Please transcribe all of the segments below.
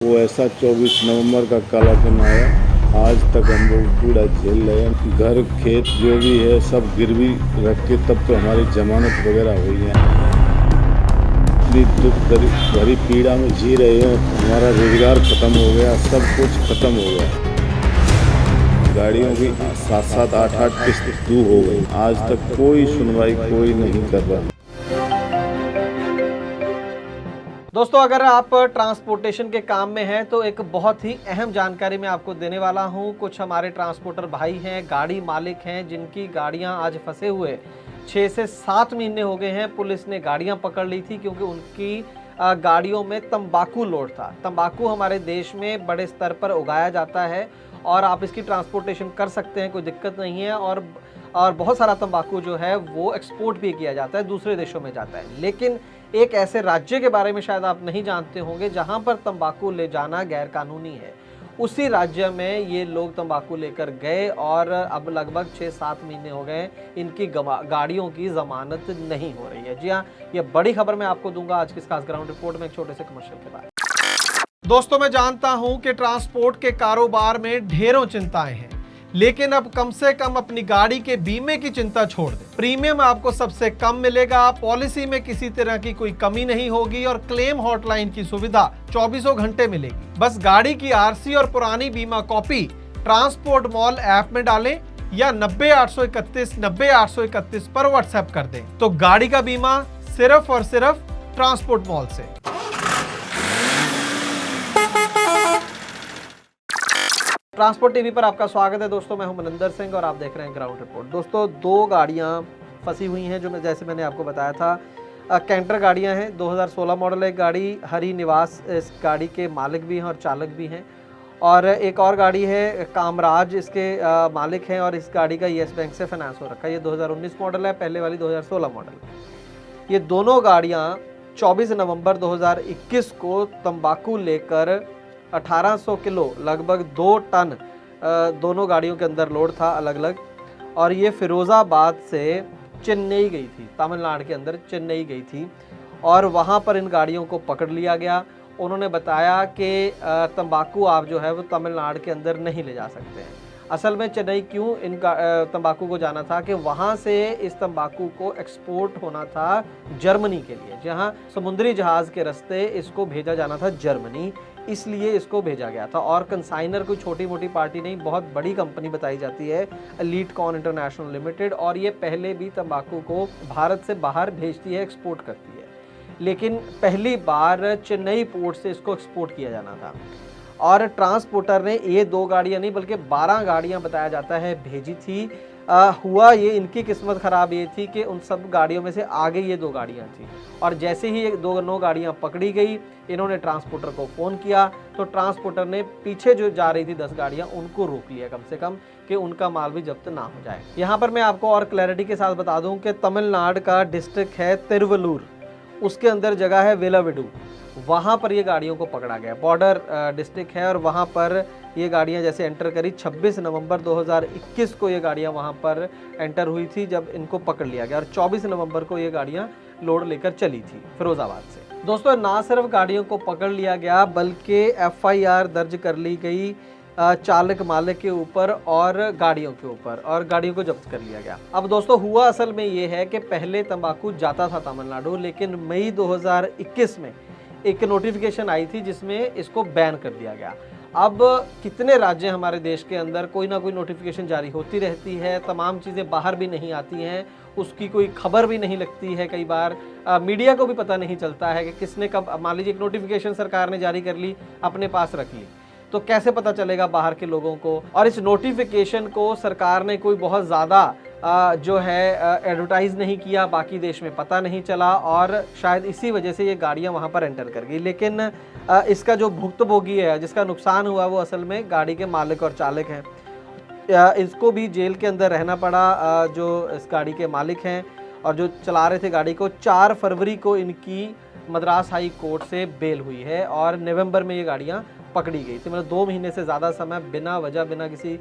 वो ऐसा 24 नवंबर का काला दिन आया, आज तक हम लोग पूरा झेल रहे हैं। घर खेत जो भी है सब गिरवी रख के तब तो हमारी जमानत वगैरह हुई है। इतनी दुख भरी पीड़ा में जी रहे हैं, हमारा रोजगार खत्म हो गया, सब कुछ खत्म हो गया। गाड़ियों की 7-7 8-8 किस्त दू हो गई, आज तक कोई सुनवाई कोई नहीं कर रहा। दोस्तों, अगर आप ट्रांसपोर्टेशन के काम में हैं तो एक बहुत ही अहम जानकारी मैं आपको देने वाला हूं। कुछ हमारे ट्रांसपोर्टर भाई हैं, गाड़ी मालिक हैं, जिनकी गाड़ियां आज फंसे हुए 6 से 7 महीने हो गए हैं। पुलिस ने गाड़ियां पकड़ ली थी क्योंकि उनकी गाड़ियों में तंबाकू लोड था। तंबाकू हमारे देश में बड़े स्तर पर उगाया जाता है और आप इसकी ट्रांसपोर्टेशन कर सकते हैं, कोई दिक्कत नहीं है। और बहुत सारा तंबाकू जो है वो एक्सपोर्ट भी किया जाता है, दूसरे देशों में जाता है। लेकिन एक ऐसे राज्य के बारे में शायद आप नहीं जानते होंगे जहां पर तंबाकू ले जाना गैर कानूनी है। उसी राज्य में ये लोग तंबाकू लेकर गए और अब लगभग 6-7 महीने हो गए, इनकी गाड़ियों की जमानत नहीं हो रही है। जी हाँ, ये बड़ी खबर मैं आपको दूंगा आज की इस खास ग्राउंड रिपोर्ट में, एक छोटे से कमर्शियल के बाद। दोस्तों, मैं जानता हूं कि ट्रांसपोर्ट के कारोबार में ढेरों चिंताएं हैं, लेकिन अब कम से कम अपनी गाड़ी के बीमे की चिंता छोड़ दें। प्रीमियम आपको सबसे कम मिलेगा, पॉलिसी में किसी तरह की कोई कमी नहीं होगी और क्लेम हॉटलाइन की सुविधा 24 घंटे मिलेगी। बस गाड़ी की आरसी और पुरानी बीमा कॉपी ट्रांसपोर्ट मॉल ऐप में डालें या 90-831-90-831 पर व्हाट्सएप कर दें, तो गाड़ी का बीमा सिर्फ और सिर्फ ट्रांसपोर्ट मॉल से। ट्रांसपोर्ट टीवी पर आपका स्वागत है दोस्तों, मैं हूं मनिंदर सिंह और आप देख रहे हैं ग्राउंड रिपोर्ट। दोस्तों, 2 गाड़ियां फंसी हुई हैं जो जैसे मैंने आपको बताया था। कैंटर गाड़ियां हैं, 2016 मॉडल है गाड़ी। हरी निवास इस गाड़ी के मालिक भी हैं और चालक भी हैं। और एक और गाड़ी है कामराज, इसके मालिक हैं और इस गाड़ी का येस बैंक से फाइनेंस हो रखा है। ये 2019 मॉडल है, पहले वाली 2016 मॉडल। ये दोनों गाड़ियाँ 24 नवंबर 2021 को तंबाकू लेकर 1800 किलो लगभग 2 टन दोनों गाड़ियों के अंदर लोड था अलग अलग। और ये फिरोज़ाबाद से चेन्नई गई थी, तमिलनाडु के अंदर चेन्नई गई थी और वहाँ पर इन गाड़ियों को पकड़ लिया गया। उन्होंने बताया कि तंबाकू आप जो है वो तमिलनाडु के अंदर नहीं ले जा सकते हैं। असल में चेन्नई क्यों इन तंबाकू को जाना था कि वहाँ से इस तंबाकू को एक्सपोर्ट होना था जर्मनी के लिए, जहाँ समुद्री जहाज़ के रास्ते इसको भेजा जाना था जर्मनी, इसलिए इसको भेजा गया था। और कंसाइनर कोई छोटी मोटी पार्टी नहीं, बहुत बड़ी कंपनी बताई जाती है, एलीट कॉन इंटरनेशनल लिमिटेड। और ये पहले भी तंबाकू को भारत से बाहर भेजती है, एक्सपोर्ट करती है, लेकिन पहली बार चेन्नई पोर्ट से इसको एक्सपोर्ट किया जाना था। और ट्रांसपोर्टर ने ये 2 गाड़ियां नहीं बल्कि 12 गाड़ियां बताया जाता है भेजी थी। हुआ ये, इनकी किस्मत ख़राब ये थी कि उन सब गाड़ियों में से आगे ये 2 गाड़ियां थी और जैसे ही ये दोनों गाड़ियां पकड़ी गई, इन्होंने ट्रांसपोर्टर को फ़ोन किया तो ट्रांसपोर्टर ने पीछे जो जा रही थी 10 गाड़ियां उनको रोक लिया कम से कम, कि उनका माल भी जब्त ना हो जाए। यहाँ पर मैं आपको और क्लैरिटी के साथ बता दूँ कि तमिलनाडु का डिस्ट्रिक्ट है तिरुवल्लूर, उसके अंदर जगह है वेलाविडू, वहाँ पर ये गाड़ियों को पकड़ा गया। बॉर्डर डिस्ट्रिक्ट है और वहाँ पर ये गाड़ियाँ जैसे एंटर करी 26 नवंबर 2021 को ये गाड़ियाँ वहाँ पर एंटर हुई थी जब इनको पकड़ लिया गया और 24 नवंबर को ये गाड़ियाँ लोड लेकर चली थी फिरोज़ाबाद से। दोस्तों, ना सिर्फ गाड़ियों को पकड़ लिया गया बल्कि FIR दर्ज कर ली गई चालक मालिक के ऊपर और गाड़ियों के ऊपर, और गाड़ियों को जब्त कर लिया गया। अब दोस्तों, हुआ असल में ये है कि पहले तंबाकू जाता था तमिलनाडु, लेकिन मई 2021 में एक नोटिफिकेशन आई थी जिसमें इसको बैन कर दिया गया। अब कितने राज्य हमारे देश के अंदर कोई ना कोई नोटिफिकेशन जारी होती रहती है, तमाम चीज़ें बाहर भी नहीं आती हैं, उसकी कोई खबर भी नहीं लगती है। कई बार मीडिया को भी पता नहीं चलता है कि किसने कब, मान लीजिए एक नोटिफिकेशन सरकार ने जारी कर ली, अपने पास रख ली, तो कैसे पता चलेगा बाहर के लोगों को। और इस नोटिफिकेशन को सरकार ने कोई बहुत ज़्यादा जो है एडवर्टाइज़ नहीं किया, बाकी देश में पता नहीं चला और शायद इसी वजह से ये गाड़ियाँ वहाँ पर एंटर कर गई। लेकिन इसका जो भुक्तभोगी है, जिसका नुकसान हुआ, वो असल में गाड़ी के मालिक और चालक हैं। इसको भी जेल के अंदर रहना पड़ा, जो इस गाड़ी के मालिक हैं और जो चला रहे थे गाड़ी को। 4 फरवरी को इनकी मद्रास हाई कोर्ट से बेल हुई है और नवंबर में ये गाड़ियाँ पकड़ी गई थी। मतलब 2 महीने से ज़्यादा समय बिना वजह, बिना किसी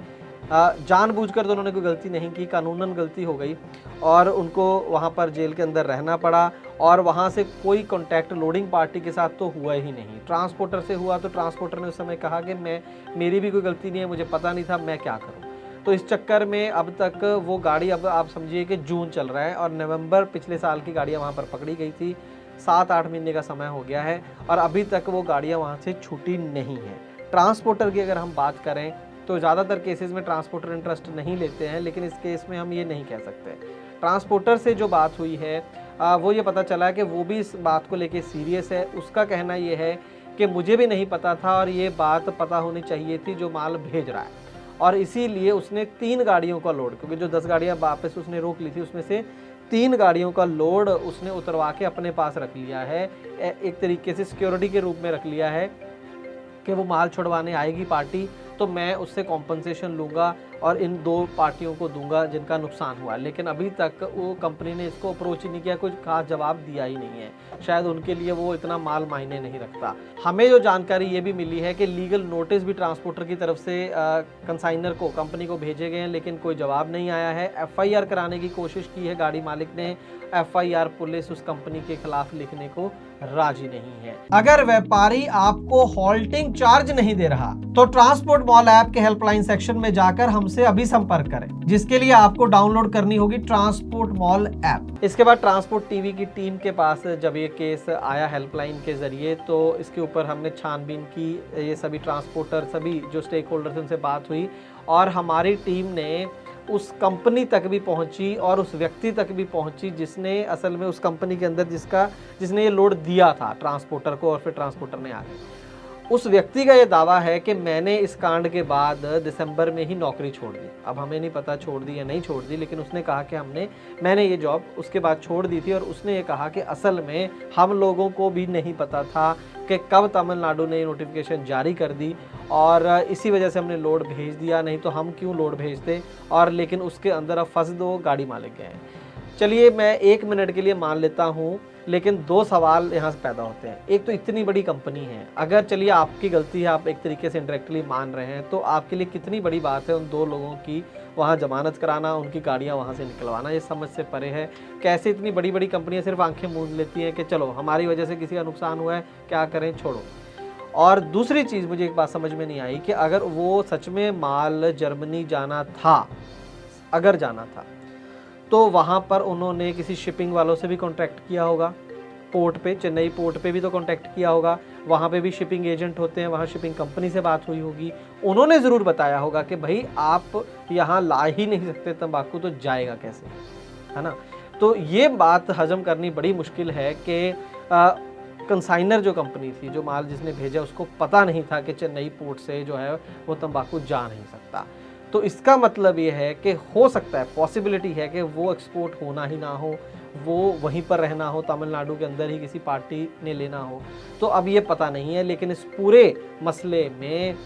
जानबूझकर तो उन्होंने कोई गलती नहीं की, कानूनन गलती हो गई और उनको वहाँ पर जेल के अंदर रहना पड़ा और वहाँ से कोई कॉन्टैक्ट लोडिंग पार्टी के साथ तो हुआ ही नहीं। ट्रांसपोर्टर से हुआ तो ट्रांसपोर्टर ने उस समय कहा कि मेरी भी कोई गलती नहीं है, मुझे पता नहीं था, मैं क्या करूँ। तो इस चक्कर में अब तक वो गाड़ी, अब आप समझिए कि जून चल रहा है और नवंबर पिछले साल की गाड़ियाँ वहाँ पर पकड़ी गई थी। 7-8 महीने का समय हो गया है और अभी तक वो गाड़ियाँ वहाँ से छूटी नहीं हैं। ट्रांसपोर्टर की अगर हम बात करें तो ज़्यादातर केसेस में ट्रांसपोर्टर इंटरेस्ट नहीं लेते हैं, लेकिन इस केस में हम ये नहीं कह सकते। ट्रांसपोर्टर से जो बात हुई है वो ये पता चला कि वो भी इस बात को लेके सीरियस है। उसका कहना ये है कि मुझे भी नहीं पता था और ये बात पता होनी चाहिए थी जो माल भेज रहा है, और इसीलिए उसने 3 गाड़ियों का लोड, क्योंकि जो 10 गाड़ियाँ वापस उसने रोक ली थी उसमें से 3 गाड़ियों का लोड उसने उतरवा के अपने पास रख लिया है। एक तरीके से सिक्योरिटी के रूप में रख लिया है कि वो माल छुड़वाने आएगी पार्टी तो मैं उससे कॉम्पनसेशन लूँगा और इन 2 पार्टियों को दूंगा जिनका नुकसान हुआ। लेकिन अभी तक वो कंपनी ने इसको अप्रोच ही नहीं किया, कुछ खास जवाब दिया ही नहीं है। शायद उनके लिए वो इतना माल मायने नहीं रखता। हमें जो जानकारी ये भी मिली है कि लीगल नोटिस भी ट्रांसपोर्टर की तरफ से कंसाइनर को, कंपनी को भेजे गए हैं, लेकिन कोई जवाब नहीं आया है। FIR कराने की कोशिश की है गाड़ी मालिक ने, FIR पुलिस उस कंपनी के खिलाफ लिखने को राजी नहीं है। अगर व्यापारी आपको हॉल्टिंग चार्ज नहीं दे रहा तो ट्रांसपोर्ट मॉल ऐप के हेल्पलाइन सेक्शन में जाकर हमसे अभी संपर्क करें, जिसके लिए आपको डाउनलोड करनी होगी ट्रांसपोर्ट मॉल ऐप। इसके बाद ट्रांसपोर्ट टीवी की टीम के पास जब ये केस आया हेल्पलाइन के जरिए तो इसके ऊपर हमने छानबीन की। ये सभी ट्रांसपोर्टर, सभी जो स्टेक होल्डर्स, उनसे बात हुई और हमारी टीम ने उस कंपनी तक भी पहुंची और उस व्यक्ति तक भी पहुंची जिसने असल में उस कंपनी के अंदर जिसने ये लोड दिया था ट्रांसपोर्टर को, और फिर ट्रांसपोर्टर ने आगे उस व्यक्ति का ये दावा है कि मैंने इस कांड के बाद दिसंबर में ही नौकरी छोड़ दी। अब हमें नहीं पता छोड़ दी या नहीं छोड़ दी, लेकिन उसने कहा कि मैंने ये जॉब उसके बाद छोड़ दी थी और उसने ये कहा कि असल में हम लोगों को भी नहीं पता था कि कब तमिलनाडु ने नोटिफिकेशन जारी कर दी और इसी वजह से हमने लोड भेज दिया, नहीं तो हम क्यों लोड भेजते। और लेकिन उसके अंदर अब फंस 2 गाड़ी मालिक गए हैं। चलिए मैं 1 मिनट के लिए मान लेता हूँ, लेकिन 2 सवाल यहाँ से पैदा होते हैं। एक तो इतनी बड़ी कंपनी है, अगर चलिए आपकी गलती है, आप एक तरीके से इंडायरेक्टली मान रहे हैं, तो आपके लिए कितनी बड़ी बात है उन 2 लोगों की वहाँ जमानत कराना, उनकी गाड़ियाँ वहाँ से निकलवाना। ये समझ से परे है। कैसे इतनी बड़ी बड़ी कंपनियाँ सिर्फ आंखें मूंद लेती हैं कि चलो हमारी वजह से किसी का नुकसान हुआ है, क्या करें, छोड़ो। और दूसरी चीज़ मुझे एक बात समझ में नहीं आई कि अगर वो सच में माल जर्मनी जाना था, अगर जाना था, तो वहाँ पर उन्होंने किसी शिपिंग वालों से भी कॉन्टैक्ट किया होगा। पोर्ट पे, चेन्नई पोर्ट पे भी तो कॉन्टैक्ट किया होगा। वहाँ पे भी शिपिंग एजेंट होते हैं, वहाँ शिपिंग कंपनी से बात हुई होगी। उन्होंने ज़रूर बताया होगा कि भाई आप यहाँ ला ही नहीं सकते तंबाकू, तो जाएगा कैसे, है ना। तो ये बात हजम करनी बड़ी मुश्किल है कि कंसाइनर जो कंपनी थी, जो माल जिसने भेजा, उसको पता नहीं था कि चेन्नई पोर्ट से जो है वो तंबाकू जा नहीं सकता। तो इसका मतलब ये है कि हो सकता है, पॉसिबिलिटी है कि वो एक्सपोर्ट होना ही ना हो, वो वहीं पर रहना हो, तमिलनाडु के अंदर ही किसी पार्टी ने लेना हो। तो अब ये पता नहीं है, लेकिन इस पूरे मसले में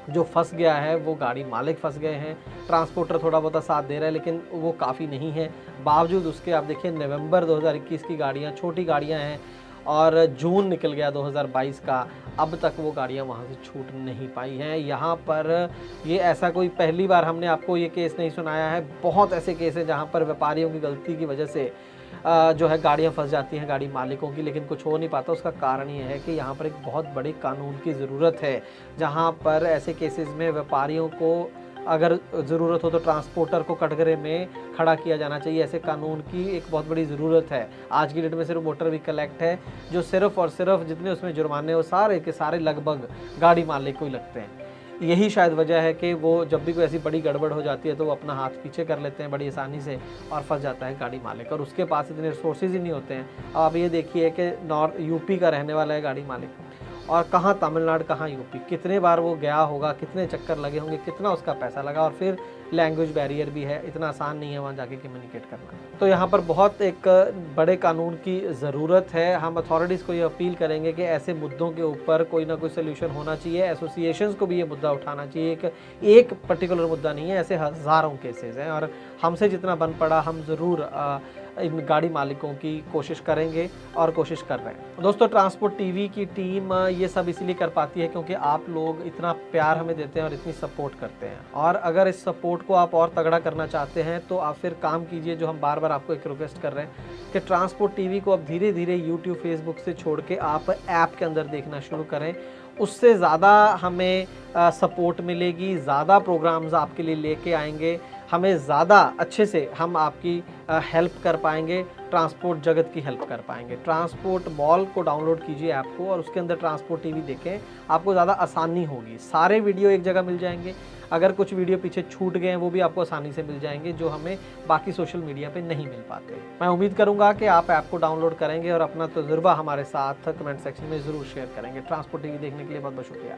जो फंस गया है वो गाड़ी मालिक फंस गए हैं। ट्रांसपोर्टर थोड़ा बहुत साथ दे रहा है, लेकिन वो काफ़ी नहीं है। बावजूद उसके आप देखिए नवंबर 2021 की गाड़ियाँ, छोटी गाड़ियाँ हैं, और जून निकल गया 2022 का, अब तक वो गाड़ियाँ वहाँ से छूट नहीं पाई हैं। यहाँ पर ये ऐसा कोई पहली बार हमने आपको ये केस नहीं सुनाया है। बहुत ऐसे केस हैं जहाँ पर व्यापारियों की गलती की वजह से जो है गाड़ियाँ फंस जाती हैं, गाड़ी मालिकों की, लेकिन कुछ हो नहीं पाता। उसका कारण ये है कि यहाँ पर एक बहुत बड़े कानून की ज़रूरत है, जहाँ पर ऐसे केसेस में व्यापारियों को अगर ज़रूरत हो तो ट्रांसपोर्टर को कटघरे में खड़ा किया जाना चाहिए। ऐसे कानून की एक बहुत बड़ी ज़रूरत है। आज की डेट में सिर्फ मोटर व्हीकल एक्ट है, जो सिर्फ और सिर्फ जितने उसमें जुर्माने वो सारे के सारे लगभग गाड़ी मालिक को ही लगते हैं। यही शायद वजह है कि वो जब भी कोई ऐसी बड़ी गड़बड़ हो जाती है तो वो अपना हाथ पीछे कर लेते हैं बड़ी आसानी से और फंस जाता है गाड़ी मालिक, और उसके पास इतने रिसोर्सेज ही नहीं होते हैं। अब आप ये देखिए कि नॉर्थ यूपी का रहने वाला है गाड़ी मालिक, और कहाँ तमिलनाडु, कहाँ यूपी, कितने बार वो गया होगा, कितने चक्कर लगे होंगे, कितना उसका पैसा लगा, और फिर लैंग्वेज बैरियर भी है, इतना आसान नहीं है वहाँ जाके कम्युनिकेट करना। तो यहाँ पर बहुत एक बड़े कानून की ज़रूरत है। हम अथॉरिटीज़ को ये अपील करेंगे कि ऐसे मुद्दों के ऊपर कोई ना कोई सोल्यूशन होना चाहिए। एसोसिएशंस को भी ये मुद्दा उठाना चाहिए कि एक पर्टिकुलर मुद्दा नहीं है, ऐसे हज़ारों केसेस हैं, और हमसे जितना बन पड़ा हम ज़रूर इन गाड़ी मालिकों की कोशिश करेंगे और कोशिश कर रहे हैं। दोस्तों, ट्रांसपोर्ट टीवी की टीम ये सब इसलिए कर पाती है क्योंकि आप लोग इतना प्यार हमें देते हैं और इतनी सपोर्ट करते हैं। और अगर इस सपोर्ट को आप और तगड़ा करना चाहते हैं तो आप फिर काम कीजिए, जो हम बार बार आपको एक रिक्वेस्ट कर रहे हैं कि ट्रांसपोर्ट टीवी को अब धीरे धीरे यूट्यूब, फेसबुक से छोड़ के आप ऐप के अंदर देखना शुरू करें। उससे ज़्यादा हमें सपोर्ट मिलेगी, ज़्यादा प्रोग्राम्स आपके लिए लेके आएंगे, हमें ज़्यादा अच्छे से हम आपकी हेल्प कर पाएंगे, ट्रांसपोर्ट जगत की हेल्प कर पाएंगे। ट्रांसपोर्ट मॉल को डाउनलोड कीजिए ऐप को और उसके अंदर ट्रांसपोर्ट टीवी देखें, आपको ज़्यादा आसानी होगी। सारे वीडियो एक जगह मिल जाएंगे, अगर कुछ वीडियो पीछे छूट गए हैं वो भी आपको आसानी से मिल जाएंगे, जो हमें बाकी सोशल मीडिया पे नहीं मिल पाते। मैं उम्मीद करूंगा कि आप ऐप को डाउनलोड करेंगे और अपना तजुर्बा हमारे साथ कमेंट सेक्शन में ज़रूर शेयर करेंगे। ट्रांसपोर्ट टीवी देखने के लिए बहुत बहुत शुक्रिया।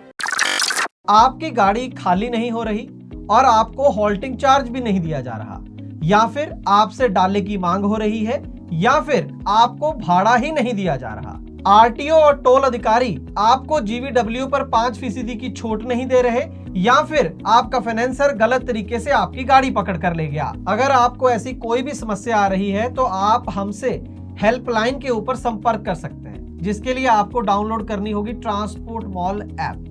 आपकी गाड़ी खाली नहीं हो रही और आपको हॉल्टिंग चार्ज भी नहीं दिया जा रहा, या फिर आपसे डाले की मांग हो रही है, या फिर आपको भाड़ा ही नहीं दिया जा रहा। आरटीओ और टोल अधिकारी आपको जीवीडब्ल्यू पर 5% की छूट नहीं दे रहे, या फिर आपका फाइनेंसर गलत तरीके से आपकी गाड़ी पकड़ कर ले गया। अगर आपको ऐसी कोई भी समस्या आ रही है तो आप हमसे हेल्पलाइन के ऊपर संपर्क कर सकते हैं, जिसके लिए आपको डाउनलोड करनी होगी ट्रांसपोर्ट मॉल ऐप।